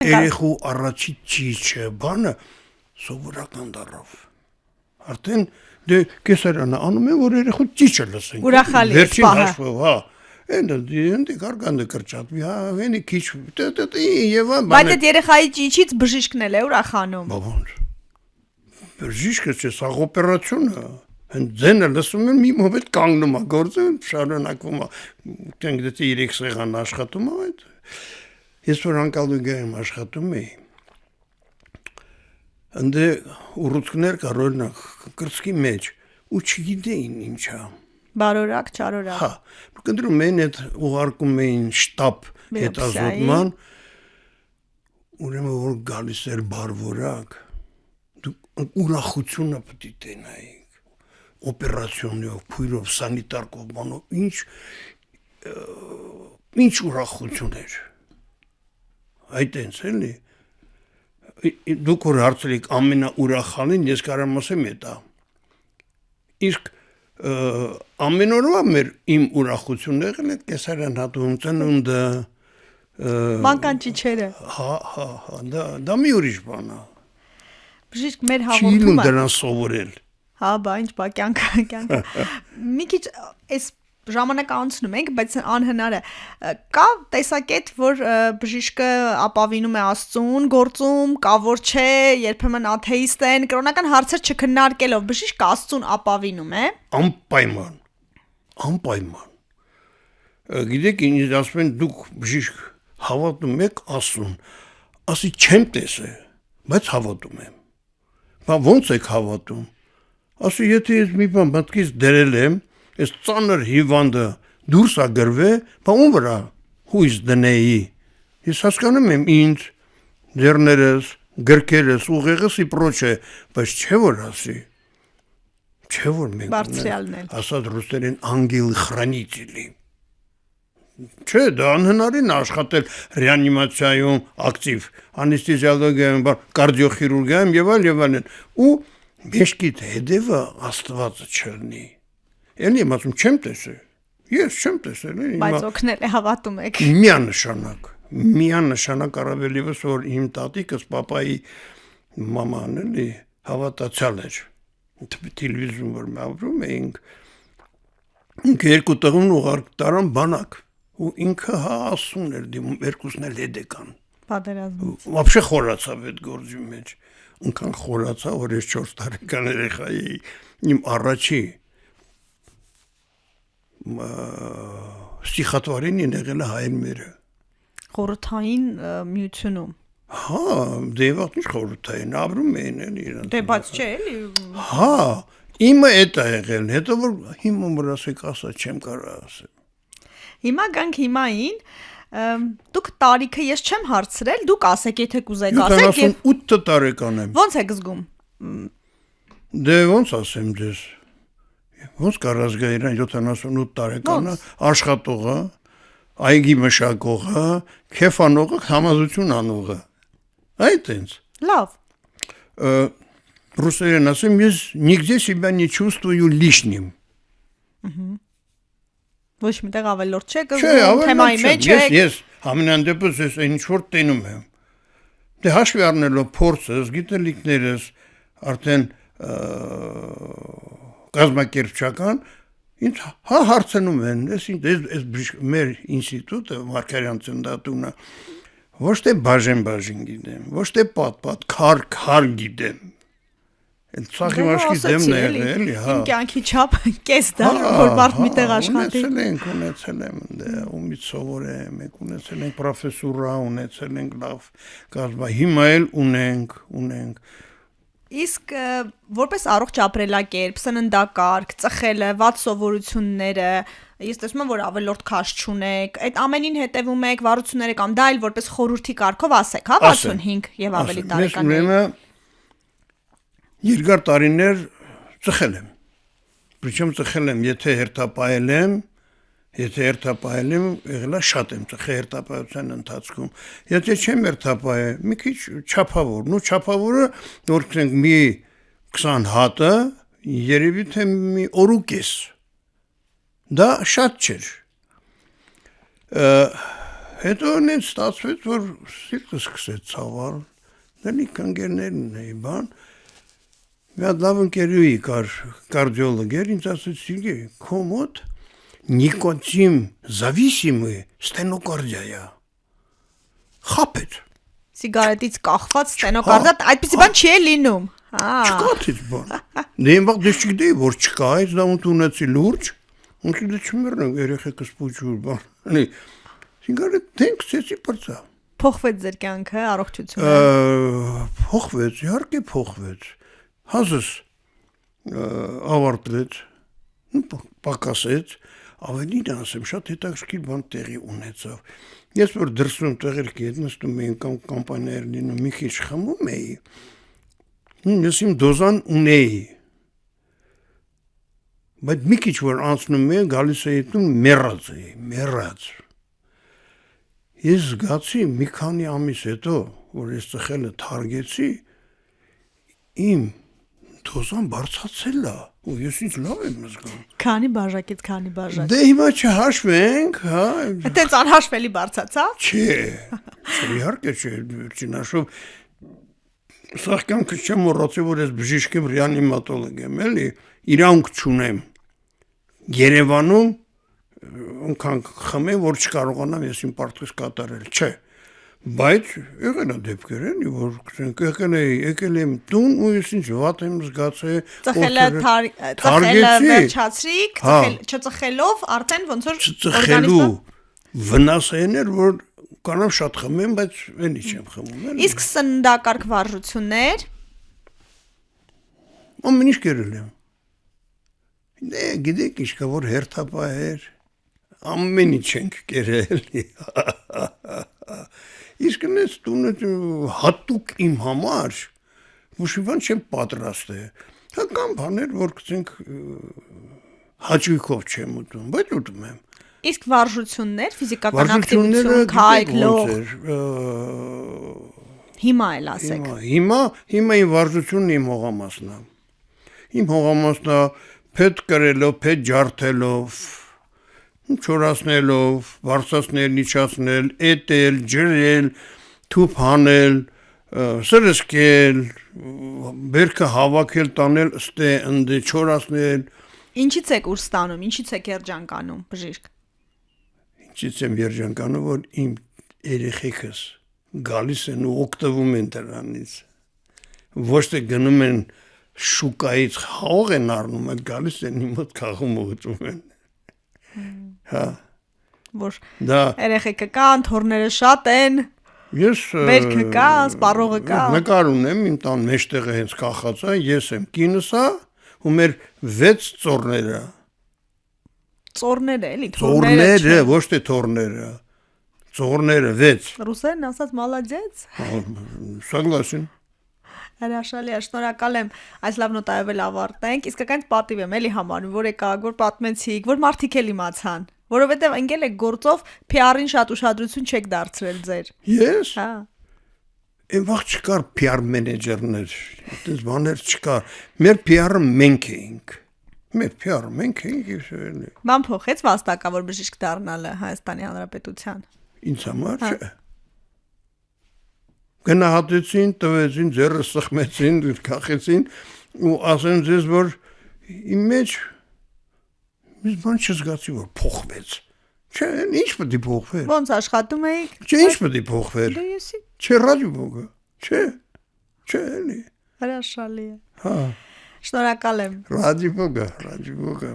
Երեխու առաջի ճիճը բանը սովորական դառավ։ Արդեն դե կեսարանը անում են, որ երեխու ճիճը լսեն։ Ուրախալի է, Վերջին պահը։ հաշվով, հա։ Ընդ կարգանդը կրճատվի, հա, վենի քիչ եւ Բայց այդ երեխայի ճիճից բժիշկն էլ է ուրախանում։ Բավոնց։ Բժիշկը չէ, սա օպերացիոն է։ Հենց ձենը լսում են մի մոմենտ կանգնում է, գործը շարունակվում է։ Դենք դե 3 սեղան աշխատում է այդ։ Ես որ անկալուգայում աշխատում էի։ Անդե ուռուցքներ կար օրինակ կրծքի մեջ ու չգիտեին ինչա։ Բարորակ, չարորակ։ Հա, կնդրում էին այդ ուղարկում էին շտաբ հետազոտման։ Ուրեմն որ գալիս էր բարվորակ, դու ուրախությունը պետք է տենայիք։ Օպերացիոնով, փույրով, սանիտար կողմանով, ինչ ուրախություն էր։ Այդ այնց էլի։ Դուք որ հարցրիք ամենաուրախալին, ես կարամ ասեմ էտա։ Իսկ ամեն օրվա մեր իմ ուրախությունն եղել է կեսարյան հատում ծնունդը Մանկան ճիճերը։ հա, դա մի ուրիշ բան է։ Բժիշկ մեր Չի հաղորդումը։ դրան սովորել։ Հա, բա ինչ բա կյանքը։ Մի քիչ այս ժամանակ անցնում ենք, բայց անհնար է։ Կա տեսակետ, որ բժիշկը ապավինում է Աստծուն գործում, կա որ չէ, երբեմն աթեիստ են, կրոնական հարցեր չքննարկելով բժիշկը Աստծուն ապավինում է։ Անպայման։ Գիտեք, ինձ ասում են դուք բժիշկ հավատում եք Աստծուն։ Ասի չեմ տեսել, բայց հավատում եմ։ Բա ո՞նց եք հավատում։ Ասի եթե ես մի բան մտքից դրել եմ, այս ծանր հիվանդը դուրս է գրվել, բա ում վրա հույս դնեի։ Ես հասկանում եմ ինձ, ձեռներս, գրքերս, ուղեղս ի պրոչե, բայց չէ որ ասի։ Չէ որ մենք Բարձրյալն էլ։ ասած ռուսերեն անգել խրանիցիլի։ Չէ, դա անհնարին աշխատել ռեանիմացիայում, ակտիվ, անեստեզիոլոգիայում, կարդիոխիրուրգիայում եւ այլն։ Ու մեջքիդ հետևը Աստվածը չլինի։ Էլի եմ ասում, չեմ տեսել։ Ես չեմ տեսել, Բայց օգնել է հավատում եք։ Միանշանակ առավելիվս որ իմ տատիկս պապայի մաման էլի հավատացյալ էր։ Տելևիզիոն որ մավրում էինք, ինքը երկու տղուն ուղարկ տարան բանակ, ու ինքը հա ասուն էր դիմում, երկուսն էլ հետ եկան։ Պատերազմ։ Вообще խորացավ այդ գործի մեջ։ Ինքան խորացավ, որ ես 4 տարեկան երեխայի իմ առաջի ստիխատվարին եղել է հայերմերը։ Խորհրդային միությունում։ Հա, դեվատ ինչ խորհրդային, ապրում էին էլի իրանց։ Դե բայց չէ, էլի։ Հա, իմը էդ է եղել, հետո որ հիմա որ ասեք, ասա չեմ կարող ասել։ Հիմա գանք հիմային, դուք տարիքը ես չեմ հարցրել, դուք ասեք, եթե կուզեք ասեք։ 78 տարեկան եմ։ Ոնց եք զգում։ Դե ոնց ասեմ դες։ Ոնց կարաս գա իրան 78 տարեկանը, աշխատողը, այգի մշակողը, քեֆանողը, համազություն անողը։ Այդ այնց։ Լավ։ Ռուսերեն ասեմ, ես нигде себя не чувствую лишним։ Ոչ միտեղ ավելորդ չեք զգում, թեմայի մեջ եք։ Ես ամենայն դեպս ես ինչ որ տենում եմ։ Դե հաշվի առնելով փորձս, գիտելիքներս, արդեն կազմակերպչական, ինձ հա հարցնում են, այս մեր ինստիտուտը, Մարգարյան ծննդատունը, ոչ թե բաժեն գիտեմ, ոչ թե պատ, քար գիտեմ։ Այդ ցախի մաշկի դեմն է էլի, հա։ Իմ կյանքի չափ կես դար, որ մարդ միտեղ աշխատի։ Ունեցել եմ, դե ումից սովորեմ, ունեցել ենք պրոֆեսուրա, ունեցել ենք լավ կազմա, հիմա էլ ունենք։ Իսկ որպես առողջ ապրելակերպ, սննդակարգ, ծխելը, վատ սովորությունները, ես տեսնում եմ, որ ավելորդ քաշ չունեք, այդ ամենին հետևում եք, վարությունները կամ դա էլ որպես խորհրդի կարգով ասեք, հա 65 եւ ավելի տարեկանների։ Երկար տարիներ ծխել եմ, Причем ծխել եմ, եթե հերթապահել եմ, եղել է շատ եմ ծխել հերթապահության ընթացքում, եթե չեմ հերթապահել, մի քիչ չափավոր, ու չափավորը, որ կսենք մի 20 հատը, երևի թե մի օր ու կես, դա շատ չէր, Հետո նենց ստացվեց, որ սիրտս սկսեց ցավալ, դրանք ընկերներն էի բան, մի հատ լավ ընկերուհի կար կարդիոլոգ էր, ինձ ասեց, Սիրգեյ, քո մոտ նիկոտին зависимый ստենոկարդիա է, խաբեց, Սիգարետից կախված ստենոկարդիա, այդպիսի բան չի լինում, չկա դից բան, դե իմ վաղ դες չգիտեի, որ չկա, այս դա ունեցի լուրջ, ունեցի դե չմեռնեմ, երեխեքս պուչուր բան, Սիգարետ դենք ցեցի պրծա։ Փոխվեց ձեր կյանքը, առողջությունը։ Փոխվեց, իհարկե փոխվեց։ Հազս ավարտվեց, պակասեց, ավելին ասեմ, շատ հետաքրքիր բան տեղի ունեցավ։ Ես որ դրսում տեղերքի հետ նստում էին կամ կամպանիաներ լինում, մի քիչ խմում էի, ես իմ դոզան ունեի։ Բայց մի քիչ որ անցնում էի, գալիս էի տուն, մեռած։ Ես զգացի մի քանի ամիս հետո, որ ես ծխելը թարգեցի, իմ դոզան բարձրացել է, ու ես ինձ լավ եմ զգում։ Քանի բաժակից քանի բաժակ։ Դե հիմա չհաշվենք, հա։ Այդտենց անհաշվելի բարձացավ։ Չէ, իհարկե չէ, չնաշով սաղ կյանքս չեմ մոռացել, որ ես բժիշկ եմ, ռեանիմատոլոգ եմ, էլի, իրանք չունեմ։ Երևանում ընքան խմեմ, որ չկարողանամ ես իմ պարտքս կատարել, չէ, բայց եղել է դեպքեր են, որ եկել եմ տուն ու ես ինձ վատ եմ զգացել, ծխելը վերջացրիք, չծխելով արդեն ոնց որ չծխելու վնասեն էր, որ կանամ շատ խմեմ, բայց էլի չեմ խմում, էլի։ Իսկ սննդակարգ վարժություններ ամեն ինչ կերել եմ։ Դե գիտեք ինչ կա որ հերթապահեր ամեն ինչ ենք կերել։ Իսկ նես տունը հատուկ իմ համար ոչ մի բան չեմ պատրաստել։ Հա կամ բաներ որ գցենք հաճույքով չեմ ուտում, բայց ուտում եմ։ Իսկ վարժություններ, ֆիզիկական ակտիվություն, քայլող։ Հիմա էլ ասեք։ Հիմա իմ վարժությունն իմ հողամասն է։ Իմ հողամասն է փետ կրելով, փետ ջարդելով, չորացնելով, բարձրացնել, իջացնել, էտել, ջրել, թուփ հանել, սրսկել, բերքը հավաքել, տանել, ստե, ընդե, չորացնել։ Ինչից եք ուր ստանում, ինչից եք երջանկանում, բժիշկ։ Ինչից եմ երջանկանում, որ իմ երեխեքս գալիս են ու օգտվում են դրանից։ Ոչ թե գնում են շուկայից հող են առնում, այլ գալիս են իմ մոտ քաղում ու ուտում են։ Հա։ Որ երեխեքը կան, թորները շատ են։ Ես Բերքը կա, սպառողը կա։ Նկար ունեմ, իմ տան մեջտեղը հենց կախած է, ես եմ կինս է, ու մեր 6 ծորները։ Ծորները էլի, Ծորները, ոչ թե թորները։ Ծորները 6։ Ռուսերեն ասած մալադեց։ Согласен։ Հրաշալի է, շնորհակալ եմ այս լավ նոտայով էլ ավարտենք, իսկական պատիվ եմ էլի համարում, որ եկաք, որ պատմեցիք, որ մարդիկ էլ իմացան, որովհետև ընկել եք գործով PR-ին շատ ուշադրություն չեք դարձրել ձեր։ Ես։ Հա։ Այն վաղ չկար PR մենեջերներ, այդպես բաներ չկար։ Մեր PR-ը մենք էինք։ Մեր PR-ը մենք էինք եւ շուտ։ Բան փոխեց վաստակավոր բժիշկ դառնալը Հայաստանի Հանրապետության։ Ինձ համար չէ։ Գնահատեցին, տվեցին, ձեռը սխմեցին, քախեցին ու ասեն ձեզ որ իմ մեջ մի բան չզգացի որ փոխվեց։ Չէ, ինչ պետք է փոխվեր։ Ոնց աշխատում էիք։ Չէ, ինչ պետք է փոխվեր։ Դե եսի։ Չէ, ռադիոյը։ Չէ, էլի։ Հրաշալի է։ Հա։ Շնորհակալ եմ։ Ռադիոյը։